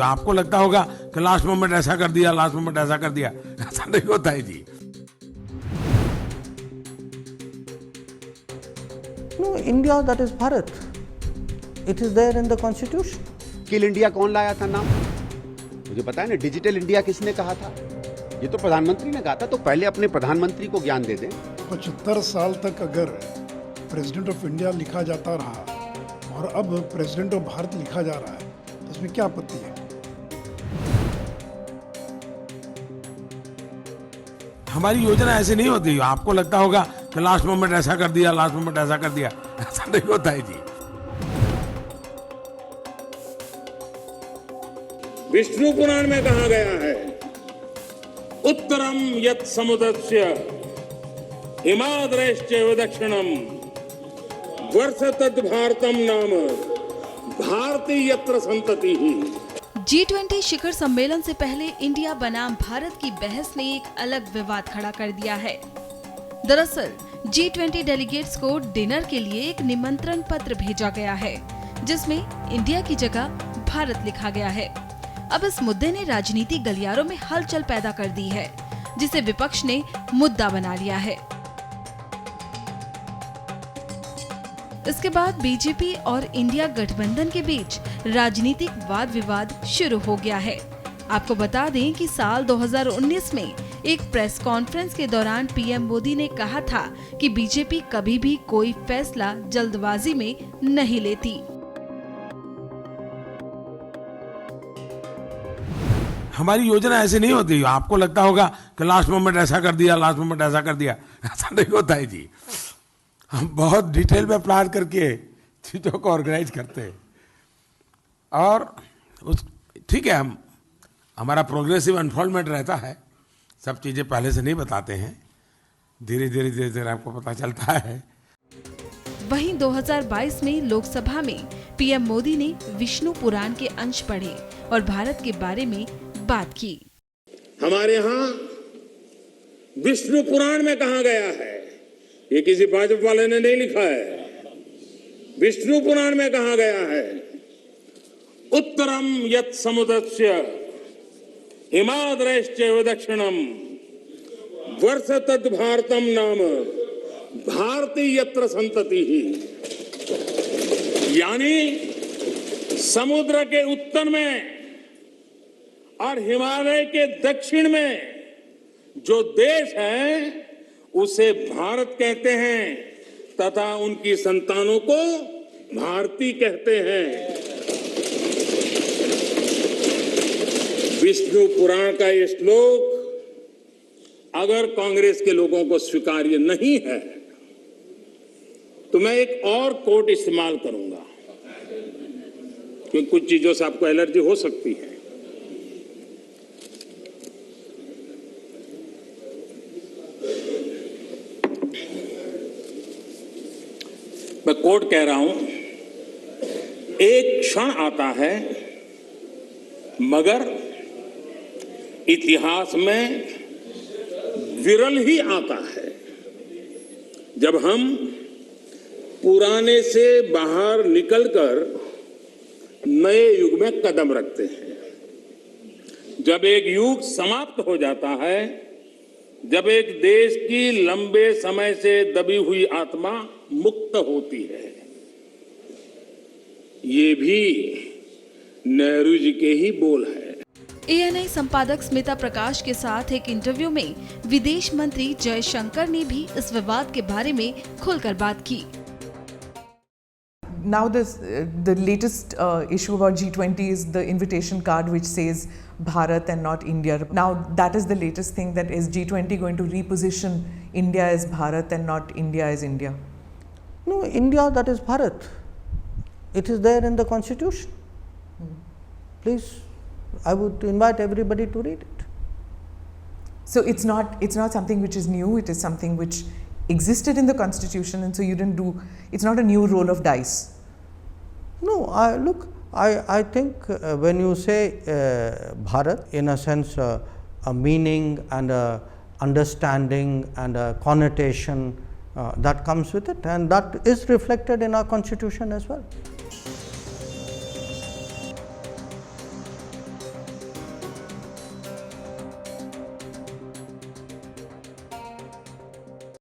तो आपको लगता होगा कि लास्ट मोमेंट ऐसा कर दिया, लास्ट मोमेंट ऐसा कर दिया, ऐसा नहीं होता है जी। No, India, that is Bharat. It is there in the constitution. Skill India कौन लाया था नाम? मुझे पता है ना। डिजिटल इंडिया किसने कहा था? ये तो प्रधानमंत्री ने कहा था। तो पहले अपने प्रधानमंत्री को ज्ञान दे दें। 75 साल तक अगर प्रेसिडेंट ऑफ इंडिया लिखा जाता रहा और अब प्रेसिडेंट ऑफ भारत लिखा जा रहा है, तो इसमें क्या आपत्ति है? हमारी योजना ऐसे नहीं होती। आपको लगता होगा कि लास्ट मोमेंट ऐसा कर दिया, लास्ट मोमेंट ऐसा कर दिया, ऐसा नहीं होता है जी। विष्णु पुराण में कहा गया है, उत्तरम यत् समुद्रस्य हिमाद्रश्चैव दक्षिणम वर्ष तद भारतम नाम भारती यत्र संतति ही। G20 शिखर सम्मेलन से पहले इंडिया बनाम भारत की बहस ने एक अलग विवाद खड़ा कर दिया है। दरअसल G20 डेलीगेट्स को डिनर के लिए एक निमंत्रण पत्र भेजा गया है, जिसमें इंडिया की जगह भारत लिखा गया है। अब इस मुद्दे ने राजनीतिक गलियारों में हलचल पैदा कर दी है, जिसे विपक्ष ने मुद्दा बना लिया है। इसके बाद बीजेपी और इंडिया गठबंधन के बीच राजनीतिक वाद विवाद शुरू हो गया है। आपको बता दें कि साल 2019 में एक प्रेस कॉन्फ्रेंस के दौरान पीएम मोदी ने कहा था कि बीजेपी कभी भी कोई फैसला जल्दबाजी में नहीं लेती। हमारी योजना ऐसे नहीं होती। आपको लगता होगा कि लास्ट मोमेंट ऐसा कर दिया, लास्ट मोमेंट ऐसा कर दिया, ऐसा नहीं होता है जी। हम बहुत डिटेल में प्लान करके चीज़ों को ऑर्गेनाइज करते हैं और ठीक है, हमारा प्रोग्रेसिव अनफोल्डमेंट रहता है। सब चीज़ें पहले से नहीं बताते हैं, धीरे धीरे आपको पता चलता है। वहीं 2022 में लोकसभा में पीएम मोदी ने विष्णु पुराण के अंश पढ़े और भारत के बारे में बात की। हमारे यहाँ विष्णु पुराण में कहा गया है, ये किसी भाजपा वाले ने नहीं लिखा है, विष्णु पुराण में कहा गया है, उत्तरम यत् समुद्रस्य हिमाद्रश्चैव दक्षिणम वर्ष तद भारतम नाम भारती यत्र संतति ही। यानी समुद्र के उत्तर में और हिमालय के दक्षिण में जो देश है उसे भारत कहते हैं तथा उनकी संतानों को भारती कहते हैं। विष्णु पुराण का ये श्लोक अगर कांग्रेस के लोगों को स्वीकार्य नहीं है तो मैं एक और कोट इस्तेमाल करूंगा, क्योंकि कुछ चीजों से आपको एलर्जी हो सकती है। मैं कोट कह रहा हूं, एक क्षण आता है मगर इतिहास में विरल ही आता है जब हम पुराने से बाहर निकलकर नए युग में कदम रखते हैं। जब एक युग समाप्त हो जाता है, जब एक देश की लंबे समय से दबी हुई आत्मा मुक्त होती है। ये भी नेहरू जी के ही बोल है। ANI संपादक स्मिता प्रकाश के साथ एक इंटरव्यू में विदेश मंत्री जयशंकर ने भी इस विवाद के बारे में खुलकर बात की। Now the latest issue about G20 is the invitation card which says Bharat and not India. Now that is the latest thing, that is G20 going to reposition India as Bharat and not India as India? No, India, that is Bharat. It is there in the constitution. Please, I would invite everybody to read it. So it's not something which is new, it is something which existed in the constitution, and so you didn't do, it's not a new roll of dice. No, I think when you say Bharat, in a sense a meaning and a understanding and a connotation that comes with it, and that is reflected in our constitution as well.